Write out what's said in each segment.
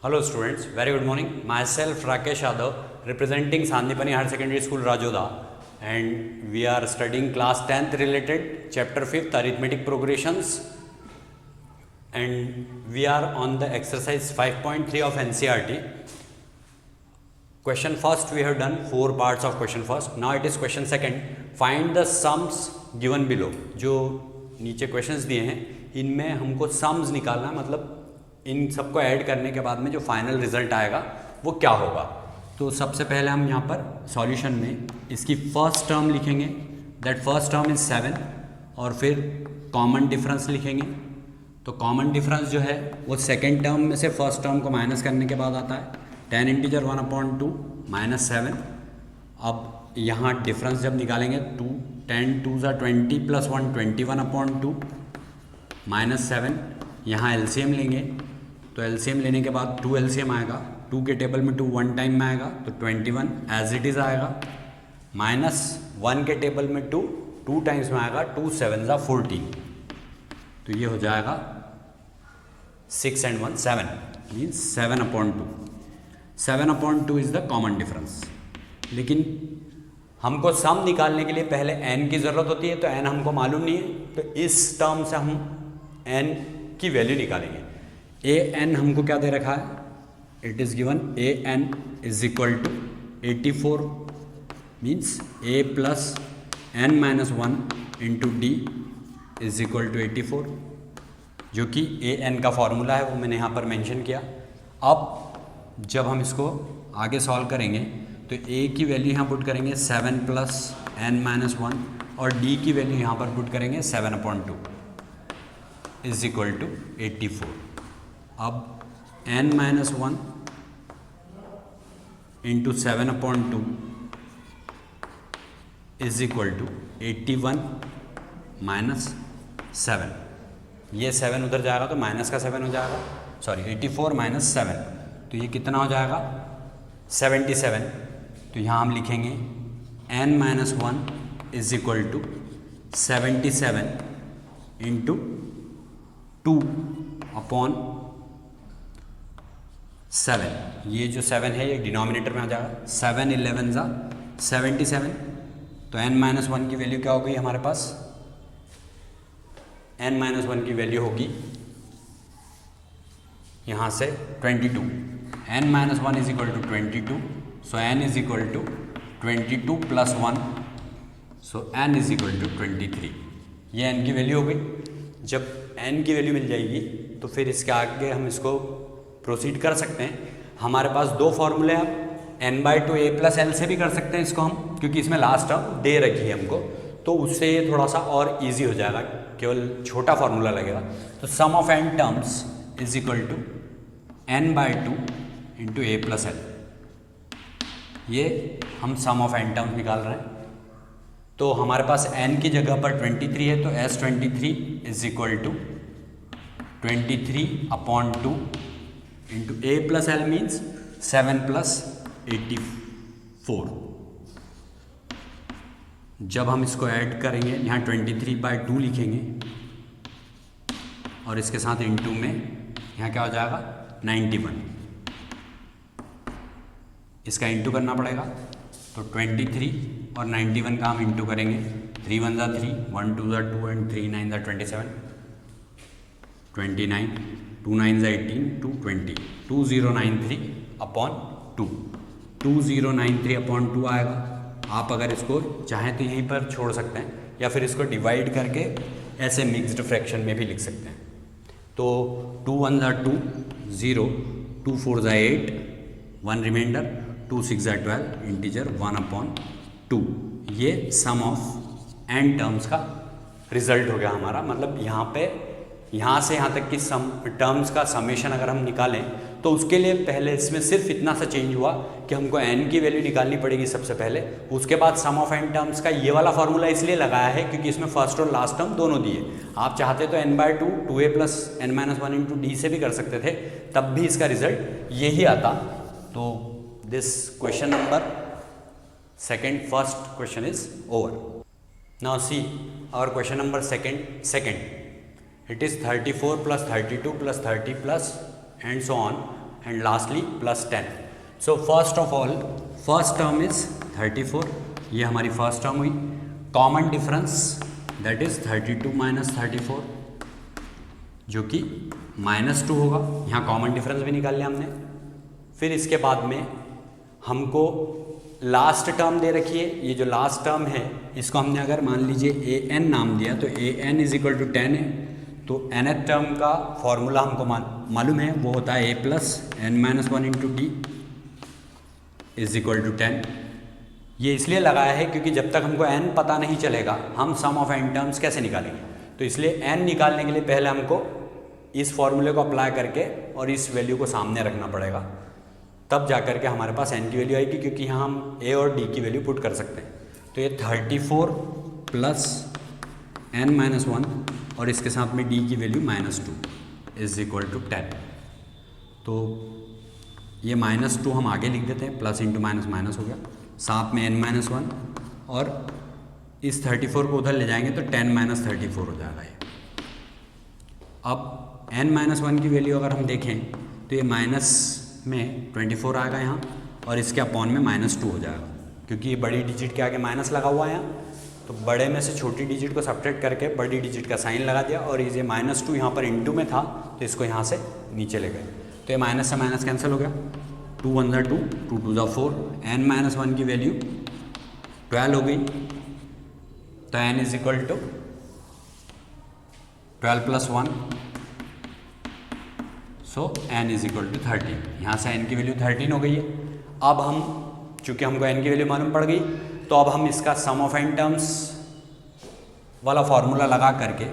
Hello students, very good morning. Myself Rakesh Yadav, representing Sandipani Higher Secondary School Rajoda, and we are studying class 10th related chapter 5th arithmetic progressions, and we are on the exercise 5.3 of NCERT. Question first we have done 4 parts of question first. Now it is question second. Find the sums given below. जो नीचे questions दिए हैं इनमें हमको sums निकालना है, मतलब इन सबको ऐड करने के बाद में जो फाइनल रिजल्ट आएगा वो क्या होगा। तो सबसे पहले हम यहाँ पर सॉल्यूशन में इसकी फर्स्ट टर्म लिखेंगे, दैट फर्स्ट टर्म इज 7, और फिर कॉमन डिफरेंस लिखेंगे। तो कॉमन डिफरेंस जो है वो सेकेंड टर्म में से फर्स्ट टर्म को माइनस करने के बाद आता है। 10 इंटीजर 1/2 माइनस 7। अब यहाँ डिफरेंस जब निकालेंगे 2 10 2 20 प्लस 1 21/2 माइनस 7। यहाँ एलसीएम लेंगे, तो एलसीएम लेने के बाद 2 एलसीएम आएगा, 2 के टेबल में 2 1 टाइम में आएगा तो 21 एज इट इज़ आएगा, माइनस 1 के टेबल में 2 2 टाइम्स में आएगा, 2 7 14। तो ये हो जाएगा 6 and 1 7 means 7/2। 7/2 is the common difference. लेकिन हमको सम निकालने के लिए पहले n की ज़रूरत होती है, तो n हमको मालूम नहीं है, तो इस टर्म से हम n की वैल्यू निकालेंगे। ए एन हमको क्या दे रखा है, it is given a n is equal to 84 means a plus N minus 1 into d is equal to 84, जो कि ए एन का फॉर्मूला है, वो मैंने यहाँ पर मेंशन किया। अब जब हम इसको आगे सॉल्व करेंगे तो ए की वैल्यू यहाँ पुट करेंगे 7 प्लस एन माइनस 1, और डी की वैल्यू यहाँ पर पुट करेंगे 7/2 इज इक्वल टू 84। अब n minus 1 into 7/2 is equal to 81 minus 7। ये 7 उधर जाएगा तो माइनस का 7 हो जाएगा, सॉरी 84 माइनस 7, तो ये कितना हो जाएगा 77। तो यहाँ हम लिखेंगे n minus 1 is equal to 77 into 2/7। ये जो 7 है ये डिनोमिनेटर में आ जाएगा, 7 11 77। तो n माइनस 1 की वैल्यू क्या हो गई हमारे पास, n माइनस 1 की वैल्यू होगी यहाँ से 22। n minus 1 is equal to 22, so n is equal to 22 plus 1, so n is equal to 23। ये n की वैल्यू हो गई। जब n की वैल्यू मिल जाएगी तो फिर इसके आगे हम इसको प्रोसीड कर सकते हैं। हमारे पास 2 फॉर्मूले हैं, n/2 a प्लस एल से भी कर सकते हैं इसको हम, क्योंकि इसमें लास्ट टर्म दे रखी है हमको, तो उससे ये थोड़ा सा और इजी हो जाएगा, केवल छोटा फार्मूला लगेगा। तो sum of n terms is equal to n/2 into a plus L. ये हम सम ऑफ n टर्म्स निकाल रहे हैं। तो हमारे पास n की जगह पर 23 है, तो S23 is equal to 23/2 into a plus l means 7 plus 84। जब हम इसको ऐड करेंगे यहाँ 23/2 लिखेंगे और इसके साथ इंटू में यहाँ क्या हो जाएगा 91। इसका इंटू करना पड़ेगा, तो 23 और 91 का हम इंटू करेंगे। 3 1 3, 1 2 2 एंड 3 9 27, 29, 2 9 18, 220, 2093/2, 2093/2 आएगा। आप अगर इसको चाहें तो यहीं पर छोड़ सकते हैं, या फिर इसको डिवाइड करके ऐसे मिक्स्ड फ्रैक्शन में भी लिख सकते हैं। तो 2 1 2 0, 2 4 8, 1 रिमाइंडर, 2 6 12, इंटीजर 1/2। ये सम ऑफ n टर्म्स का रिजल्ट हो गया हमारा। मतलब यहाँ पे यहाँ से यहाँ तक की सम टर्म्स का समेशन अगर हम निकालें तो उसके लिए पहले इसमें सिर्फ इतना सा चेंज हुआ कि हमको n की वैल्यू निकालनी पड़ेगी सबसे पहले। उसके बाद सम ऑफ n टर्म्स का ये वाला फार्मूला इसलिए लगाया है क्योंकि इसमें फर्स्ट और लास्ट टर्म दोनों दिए। आप चाहते तो n/2 2a plus n minus 1 into D से भी कर सकते थे, तब भी इसका रिजल्ट यही आता। तो this question number second, first question is over. Now see our question number second. It is 34 plus 32 plus 30 plus and so on and lastly +10. So first of all first term is 34, ये हमारी first term हुई. Common difference that is 32 - 34 जो कि -2 होगा. यहाँ common difference भी निकाल लिया हमने. फिर इसके बाद में हमको लास्ट टर्म दे रखी है. ये जो लास्ट टर्म है इसको हमने अगर मान लीजिए an नाम दिया तो an = 10 है. तो nth टर्म का फॉर्मूला हमको मालूम है, वो होता है a + n - 1 × d = 10. ये इसलिए लगाया है क्योंकि जब तक हमको n पता नहीं चलेगा हम सम ऑफ n टर्म्स कैसे निकालेंगे. तो इसलिए n निकालने के लिए पहले हमको इस फॉर्मूले को अप्लाई करके और इस वैल्यू को सामने रखना पड़ेगा, तब जा कर के हमारे पास n की वैल्यू आएगी, क्योंकि यहाँ हम a और d की वैल्यू पुट कर सकते हैं. तो ये 34 + n - 1 और इसके साथ में d की वैल्यू -2 = 10. तो ये -2 हम आगे लिख देते हैं, प्लस इंटू माइनस हो गया, साथ में n - 1 और इस 34 को उधर ले जाएंगे तो 10 - 34 हो जाएगा ये. अब n - 1 की वैल्यू अगर हम देखें तो ये माइनस में 24 आएगा यहाँ और इसके अपॉन में -2 हो जाएगा, क्योंकि ये बड़ी डिजिट के आगे माइनस लगा हुआ है यहाँ. तो बड़े में से छोटी डिजिट को सब्ट्रैक्ट करके बड़ी डिजिट का साइन लगा दिया और ये -2 यहाँ पर इंटू में था तो इसको यहाँ से नीचे ले गए. तो ये माइनस से माइनस कैंसिल हो गया. 2 × 1 = 2, 2 × 2 = 4. n - 1 की वैल्यू 12 हो गई. तो n = 12 + 1, सो n = 13. यहाँ से n की वैल्यू 13 हो गई है. अब हम चूँकि हमको n की वैल्यू मालूम पड़ गई तो अब हम इसका सम ऑफ n टर्म्स वाला फॉर्मूला लगा करके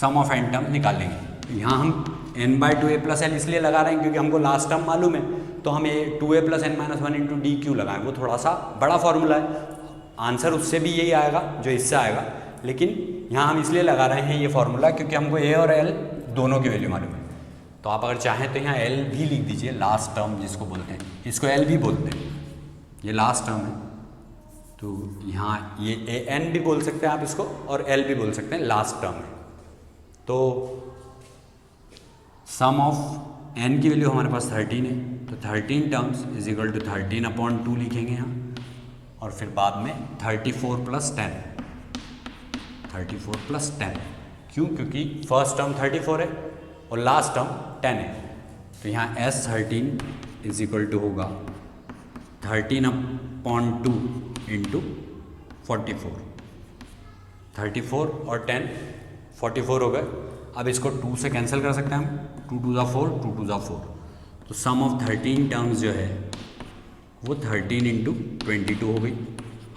सम ऑफ n टर्म निकाल लेंगे. यहाँ हम n/2a + l इसलिए लगा रहे हैं क्योंकि हमको लास्ट टर्म मालूम है, तो हम 2a + n - 1 × d क्यों लगाएं. वो थोड़ा सा बड़ा फॉर्मूला है, आंसर उससे भी यही आएगा जो इससे आएगा, लेकिन यहाँ हम इसलिए लगा रहे हैं ये फॉर्मूला क्योंकि हमको a और l दोनों की वैल्यू मालूम है. तो आप अगर चाहें तो यहाँ l भी लिख दीजिए, लास्ट टर्म जिसको बोलते हैं, इसको l भी बोलते हैं, ये लास्ट टर्म है. तो यहाँ ये an भी बोल सकते हैं आप इसको और l भी बोल सकते हैं, लास्ट टर्म है. तो सम ऑफ n की वैल्यू हमारे पास 13 है, तो 13 टर्म्स = 13/2 लिखेंगे यहाँ. और फिर बाद में 34 + 10, 34 + 10. क्यों? क्योंकि फर्स्ट टर्म 34 है और लास्ट टर्म 10 है. तो यहाँ S13 = होगा 13/2 × 44. 34 और 10 44 हो गए. अब इसको 2 से कैंसिल कर सकते हैं हम. 2 × 2 = 4, 2 × 2 = 4. तो सम ऑफ 13 टर्म्स जो है वो 13 × 22 हो गई.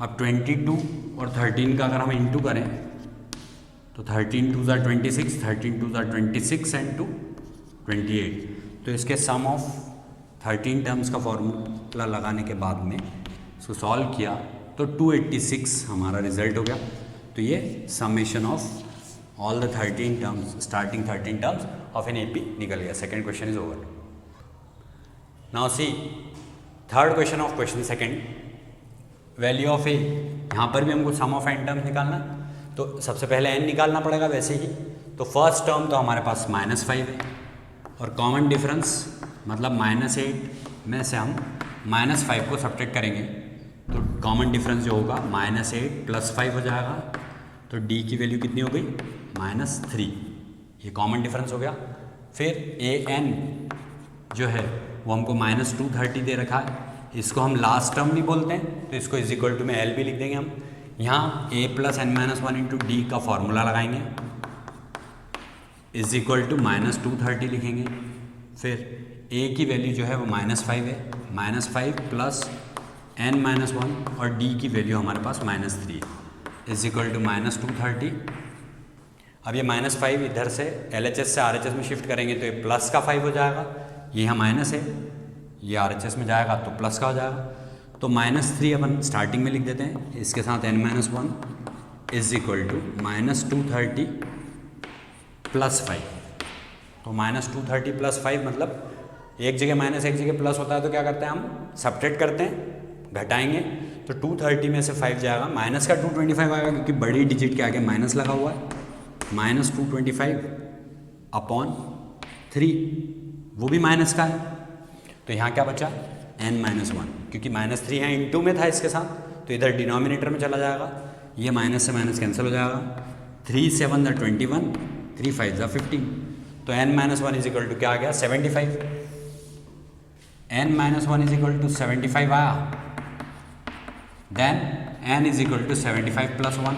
अब 22 और 13 का अगर हम इंटू करें तो 13 × 2 = 26, 13 × 2 = 26 एंड 2 28. तो इसके सम ऑफ 13 टर्म्स का फॉर्मूला लगाने के बाद में इसको सॉल्व किया तो 286 हमारा रिजल्ट हो गया. तो ये summation of all the 13 terms, starting 13 terms of an AP निकल गया. Second question is over. Now see third question of question second, value of a. यहाँ पर भी हमको सम ऑफ n टर्म्स निकालना, तो सबसे पहले n निकालना पड़ेगा वैसे ही. तो फर्स्ट टर्म तो हमारे पास -5 है और कॉमन डिफरेंस मतलब -8 में से हम -5 को सब्ट्रैक्ट करेंगे तो कॉमन डिफरेंस जो होगा -8 + 5 हो जाएगा. तो d की वैल्यू कितनी हो गई? -3. ये कॉमन डिफरेंस हो गया. फिर an जो है वो हमको -230 दे रखा है, इसको हम लास्ट टर्म भी बोलते हैं, तो इसको = में l भी लिख देंगे हम. यहाँ a + n - 1 × d का फॉर्मूला लगाएंगे, =-230 लिखेंगे. फिर a की वैल्यू जो है वो -5 है, -5 + n - 1 और d की वैल्यू हमारे पास -3 =-230. अब ये -5 इधर से LHS से RHS में शिफ्ट करेंगे तो ये प्लस का 5 हो जाएगा. ये यहाँ माइनस है, ये RHS में जाएगा तो प्लस का हो जाएगा. तो -3 अपन स्टार्टिंग में लिख देते हैं, इसके साथ n - 1 =-230 + 5. तो -230 + 5 मतलब एक जगह माइनस एक जगह प्लस होता है तो क्या करते हैं हम सब्ट्रैक्ट करते हैं, घटाएंगे. तो 230 में से 5 जाएगा, माइनस का 225 आएगा क्योंकि बड़ी डिजिट के आगे माइनस लगा हुआ है. -225 अपॉन 3, वो भी माइनस का है, तो यहाँ क्या बचा n-1, क्योंकि -3 यहाँ इंटू में था इसके साथ, तो इधर डिनोमिनेटर में चला जाएगा, ये माइनस से माइनस कैंसिल हो जाएगा, 3 7 21, 3 5 15, तो n-1 इज इक्वल टू क्या आ गया 75, n-1 इज इक्वल टू 75 आया, then n is equal to 75 plus 1,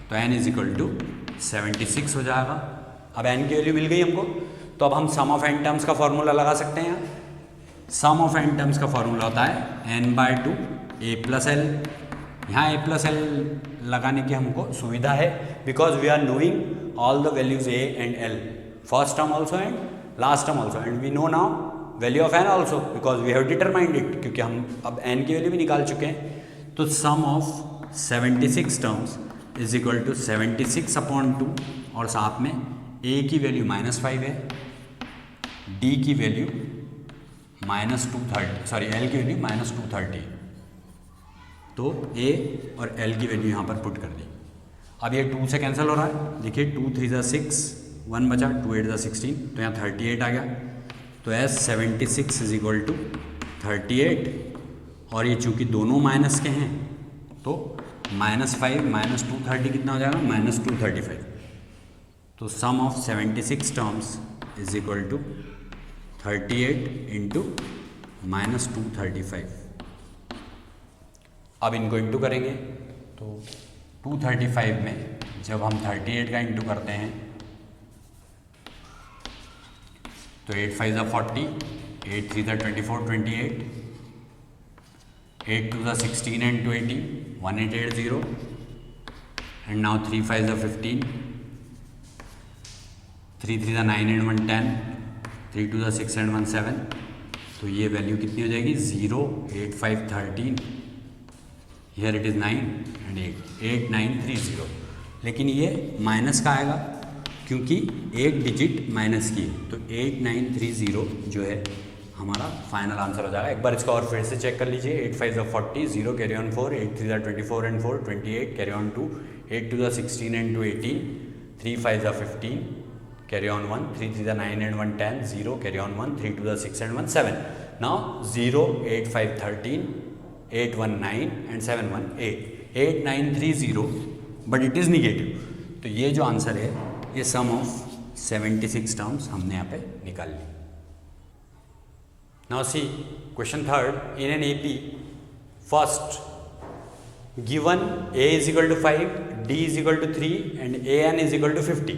तो n इज इक्वल टू 76 हो जाएगा। अब n की वैल्यू मिल गई हमको, तो अब हम सम ऑफ n टर्म्स का फॉर्मूला लगा सकते हैं। सम ऑफ n टर्म्स का फॉर्मूला होता है n/2 a प्लस एल। यहाँ a प्लस एल लगाने की हमको सुविधा है, because we are knowing all the values a and l, first term also and last term also, and we know now value of n also, because we have determined it, क्योंकि हम अब n की value भी निकाल चुके हैं। तो sum of 76 terms is equal to 76/2, और साथ में a की वैल्यू -5 है, d की वैल्यू -230, सॉरी l की वैल्यू -230, तो a और l की वैल्यू यहाँ पर पुट कर दी। अब ये 2 से कैंसिल हो रहा है, देखिए 2 3 6, 1 बचा, 2 8 16, तो यहाँ 38 आ गया, तो एस 76 इज इक्वल टू 38, और ये चूँकि दोनों माइनस के हैं तो -5 -230 कितना हो जाएगा -235, तो sum of 76 terms is equal to 38 into -235। अब इनको इंटू करेंगे, तो 235 में जब हम 38 का इंटू करते हैं तो 8 5 40, 8 3 24 28, 8 2 16 and 2 18, 1880, and now 3 5 15, 3 3 9 and 1 10, 3 2 6 and 1 7, तो ये वैल्यू कितनी हो जाएगी 0 8 5 13, हियर इट इज़ 9 एंड 8 9 3 0, लेकिन ये माइनस का आएगा क्योंकि एक डिजिट माइनस की है, तो 8 9 3 0 जो है हमारा फाइनल आंसर हो जाएगा। एक बार इसका और फिर से चेक कर लीजिए, 8 5 40, 0 carry on 4, 8 3 24 and 4, 28 carry on 2, 8 2 16 and 2 18, 3 5 15 carry on 1, 3 3 9 and 1 10, 0 carry on 1, 3 2 6 and 1 7. Now 0 8 5 13, 8 1 9 and 7 1 8, 8 9 3 0, but it is negative, तो ये जो आंसर है ये सम ऑफ 76 टर्म्स हमने यहाँ पे निकाल ली। Now see question third, in an AP, first given a is equal to 5, d is equal to 3 and an is equal to 50,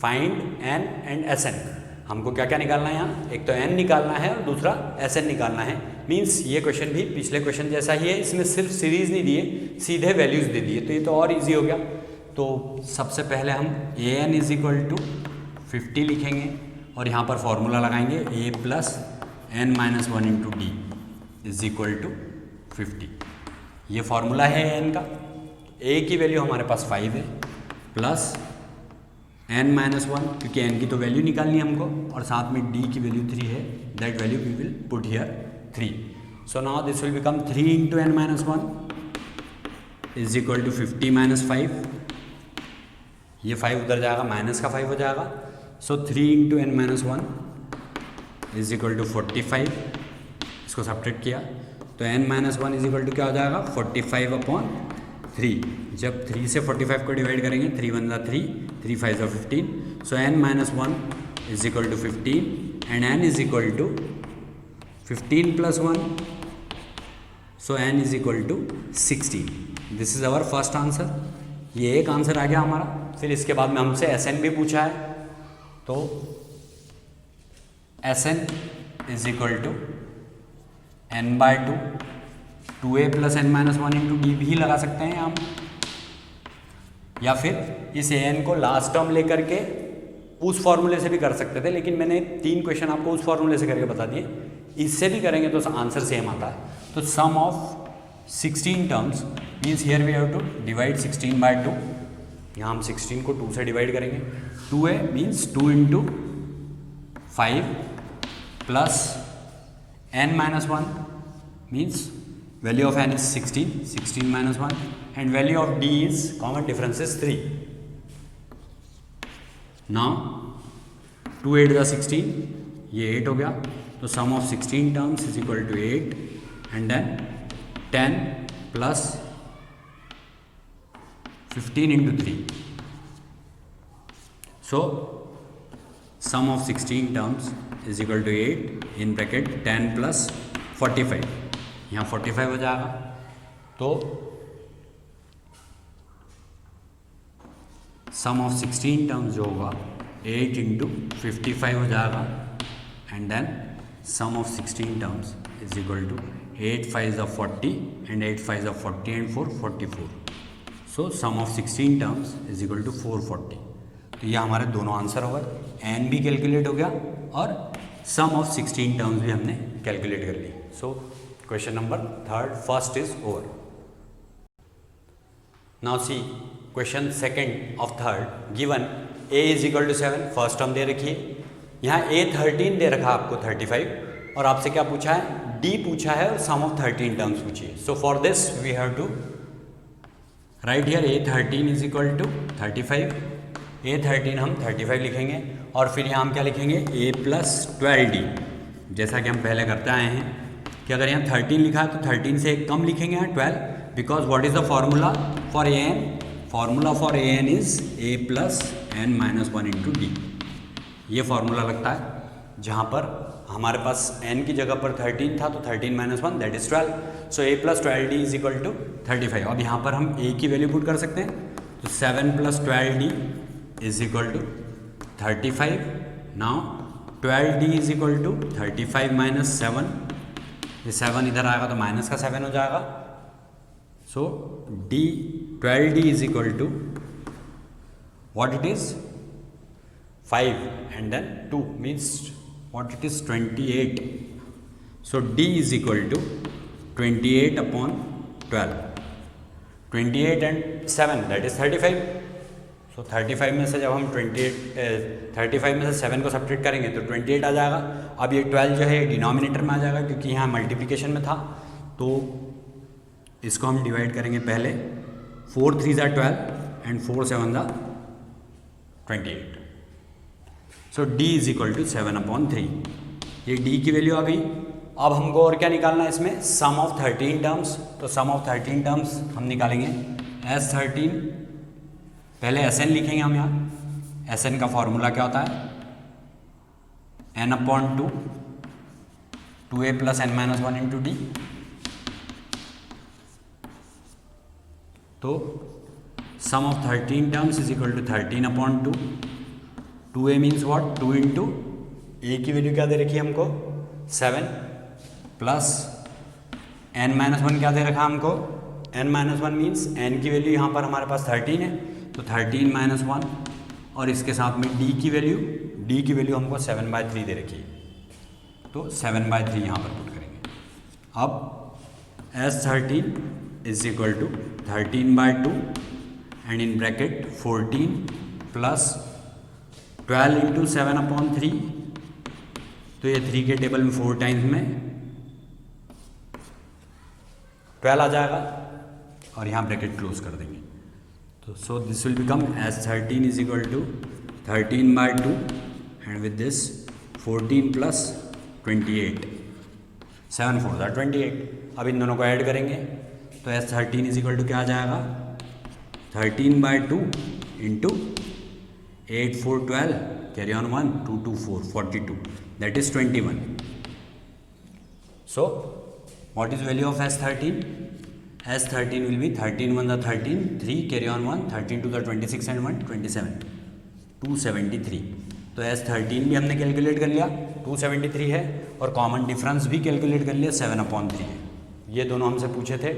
find n and sn। हमको क्या क्या निकालना है यहाँ, एक तो n निकालना है और दूसरा sn निकालना है। मीन्स ये क्वेश्चन भी पिछले क्वेश्चन जैसा ही है, इसमें सिर्फ सीरीज नहीं दिए, सीधे वैल्यूज दे दिए, तो ये तो और इजी हो गया। तो सबसे पहले हम an इज इक्वल टू 50 लिखेंगे और यहाँ पर फॉर्मूला लगाएंगे a plus n-1 into d is equal to 50। ये फॉर्मूला है n का, a की वैल्यू हमारे पास 5 है, प्लस n-1, क्योंकि n की तो वैल्यू निकालनी है हमको, और साथ में d की वैल्यू 3 है, that value we will put here 3। So now this will become 3 into n-1 is equal to 50 minus 5, ये 5 उधर जाएगा, माइनस का 5 हो जाएगा, so 3 into n-1 is equal to 45, इसको सब्ट्रैक्ट किया तो n-1 इज इक्वल टू क्या हो जाएगा 45/3। जब 3 से 45 को डिवाइड करेंगे, 3 1 3, 3 5 15, so n-1 is equal to 15 and n is equal to 15 plus 1, so n is equal to 16। This is our first answer, ये एक आंसर आ गया हमारा। फिर इसके बाद में हमसे sn भी पूछा है, तो sn is equal to n/2, 2a plus n-1 into d भी लगा सकते हैं हम, या फिर इस an को लास्ट टर्म लेकर के उस फॉर्मूले से भी कर सकते थे, लेकिन मैंने 3 क्वेश्चन आपको उस फॉर्मूले से करके बता दिए। इससे भी करेंगे तो आंसर सेम आता है। तो sum of 16 terms means here we have to divide 16/2, यहाँ हम 16 को 2 से डिवाइड करेंगे। 2a means 2 into 5 plus n-1 means value of n is 16, 16 minus 1, and value of d is, common difference is 3. Now 2 8 the 16, ये 8 हो गया, तो sum of 16 terms is equal to 8 and then 10 plus 15 into 3. So sum of 16 terms is equal to 8 in bracket 10 plus 45, यहाँ 45 हो जाएगा. तो sum of 16 terms जो होगा 8 इंटू 55 हो जाएगा and then sum of 16 terms is equal to 8 5 ज़ा 40 and 8 5 ज़ा 40 and 4 44. So sum of 16 terms is equal to 440. तो ये हमारे दोनों आंसर हो गए. एन भी कैलकुलेट हो गया और सम ऑफ 16 टर्म्स भी हमने कैलकुलेट कर ली. So question number 3 first is over. Now see question second of third. Given a is equal to 7, first term दे रखी है, यहाँ a 13 दे रखा आपको 35, और आपसे क्या पूछा है, d पूछा है और सम ऑफ 13 टर्म्स पूछी है. So for this we have to write here a 13 is equal to 35. a 13 हम 35 लिखेंगे और फिर यहाँ हम क्या लिखेंगे, a प्लस 12d. जैसा कि हम पहले करते आए हैं कि अगर यहाँ 13 लिखा है तो 13 से एक कम लिखेंगे यहाँ 12, because what is the formula for a n. Formula for a n is a plus n minus 1 into D. ये फॉर्मूला लगता है जहाँ पर हमारे पास n की जगह पर 13 था, तो 13 minus 1 that is 12. So a plus 12d is equal to 35. अब यहाँ पर हम a की वैल्यू पुट कर सकते हैं, तो 7 plus 12d is equal to 35. Now 12d is equal to 35 minus 7. ये 7 इधर आएगा तो माइनस का 7 हो जाएगा. सो d 12d is equal to what it is 5 and then 2 means what it is 28. So d is equal to 28 upon 12. 28 and 7 that is 35. So 35 में से जब हम 35 में से 7 को सब्ट्रैक्ट करेंगे तो 28 आ जाएगा. अब ये 12 जो है डिनोमिनेटर में आ जाएगा क्योंकि यहाँ मल्टीप्लिकेशन में था, तो इसको हम डिवाइड करेंगे पहले. 4 3 ज़ा 12 एंड 4 7 ज़ा 28. So d is equal to 7 upon 3. ये d की वैल्यू आ गई. अब हमको और क्या निकालना है इसमें, सम ऑफ 13 टर्म्स. तो सम ऑफ 13 टर्म्स हम निकालेंगे S13. पहले Sn लिखेंगे हम यहाँ. Sn का फॉर्मूला क्या होता है, n upon 2 2a plus n minus 1 into D. तो sum of 13 terms is equal to 13 upon 2. 2a means what, 2 into A की वैल्यू क्या दे रखी है हमको 7 प्लस n माइनस 1 क्या दे रखा हमको, n माइनस 1 मीन्स n की वैल्यू यहाँ पर हमारे पास 13 है, तो 13 माइनस 1 और इसके साथ में d की वैल्यू हमको 7/3 दे रखी है, तो 7/3 यहाँ पर पुट करेंगे. अब S13 is equal to 13/2 and in bracket 14 plus 12 into 7 upon 3. तो ये 3 के टेबल में 4 टाइम्स में 12 आ जाएगा और यहाँ ब्रैकेट क्लोज कर देंगे. तो so this will become S13 is equal to 13/2 and with this 14 plus 28. 7 4 ज़ा 28. अब इन दोनों को ऐड करेंगे तो S13 इज इक्वल टू क्या आ जाएगा, 13/2 into 8 4 12 carry on 1 2 2 4 42 that is 21. So what is value of S13? S13 will be 13 1 ज़ा 13 3 carry on 1 13 2 ज़ा 26 एंड 1 27 273. तो S13 भी हमने कैलकुलेट कर लिया, 273 है, और कॉमन डिफरेंस भी कैलकुलेट कर लिया 7/3 है. ये दोनों हमसे पूछे थे.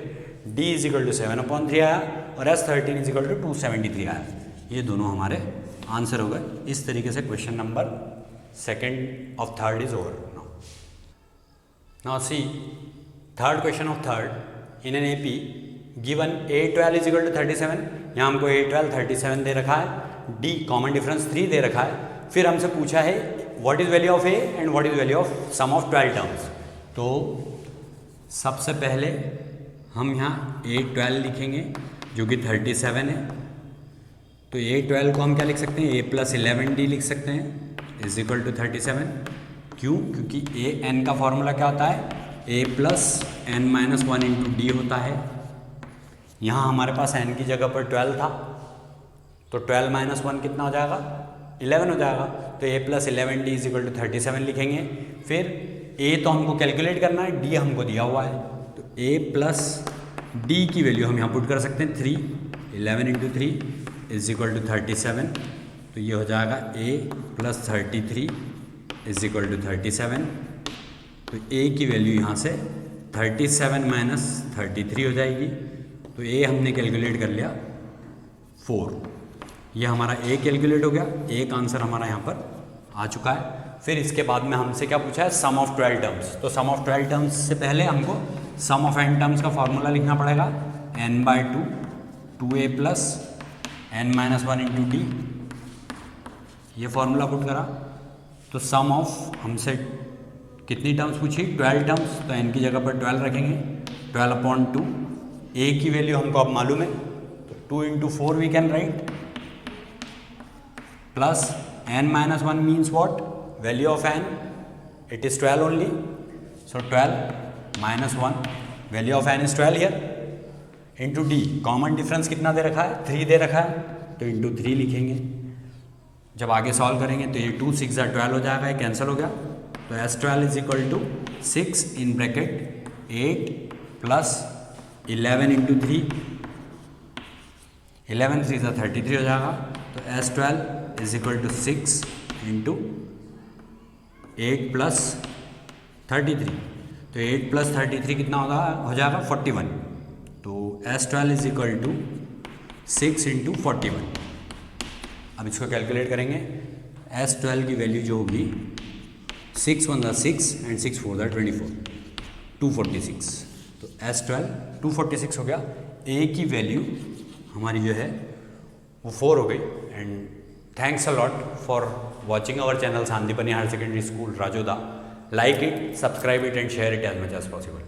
d इज इक्वल टू 7/3 आया और S13 इज इक्वल टू 273 आया. ये दोनों हमारे आंसर हो गए. इस तरीके से question number second of third is over. Now see third question of third in an AP given A12 is equal to 37. यहाँ हमको A12 37 दे रखा है, d कॉमन डिफरेंस 3 दे रखा है. फिर हमसे पूछा है what is value of a and what is value of sum of 12 terms. तो सबसे पहले हम यहाँ A12 लिखेंगे जो कि 37 है. तो A12 को हम क्या लिख सकते हैं, a प्लस 11d लिख सकते हैं इज इक्वल टू 37। क्यों? क्योंकि ए एन का फॉर्मूला क्या होता है? A plus N minus one into D होता है। यहाँ हमारे पास एन की जगह पर 12 था, तो 12 माइनस वन कितना हो जाएगा? 11 हो जाएगा। तो A plus 11 D is equal to 37 लिखेंगे। फिर ए तो हमको कैलकुलेट करना है, डी हमको दिया हुआ है, तो ए प्लस डी की वैल्यू हम यहाँ पुट कर सकते हैं 3, 11 इंटू 3 इज इक्वल टू 37। तो ये हो जाएगा ए प्लस 33 इज इक्वल टू 37। तो ए की वैल्यू यहाँ से 37 माइनस 33 हो जाएगी। तो ए हमने कैलकुलेट कर लिया 4। ये हमारा ए कैलकुलेट हो गया, ए का आंसर हमारा यहाँ पर आ चुका है। फिर इसके बाद में हमसे क्या पूछा है? सम ऑफ 12 टर्म्स। तो सम ऑफ 12 टर्म्स से पहले हमको सम ऑफ n टर्म्स का फॉर्मूला लिखना पड़ेगा, n/2 2a plus n minus one into D. ये फॉर्मूला पुट करा। तो सम ऑफ हमसे कितनी टर्म्स पूछी? 12 टर्म्स। तो n की जगह पर 12 रखेंगे, 12/2। a की वैल्यू हमको अब मालूम है, तो 2 into 4 we can write, plus n minus one means what? Value of n, it is 12 only. So 12 minus one, value of n is 12 here, into d. Common difference कितना दे रखा है? 3 दे रखा है, तो इंटू 3 लिखेंगे। जब आगे सॉल्व करेंगे तो ये 2 6 12 हो जाएगा, ये कैंसिल हो गया। तो S12 is equal to 6 in bracket 8 plus 11 into 3, 11 3 33 हो जाएगा। तो S12 is equal to 6 into 8 plus 33। तो 8 प्लस 33 कितना होगा? हो जाएगा 41। तो S12 is equal to 6 into 41। अब इसको कैलकुलेट करेंगे। S12 की वैल्यू जो होगी 6 1 6 एंड 6 4 24, 246। तो S12 246 हो गया। A की वैल्यू हमारी जो है वो 4 हो गई। And thanks a lot for watching our channel Sandipani higher secondary school Rajoda. Like it, subscribe it and share it as much as possible.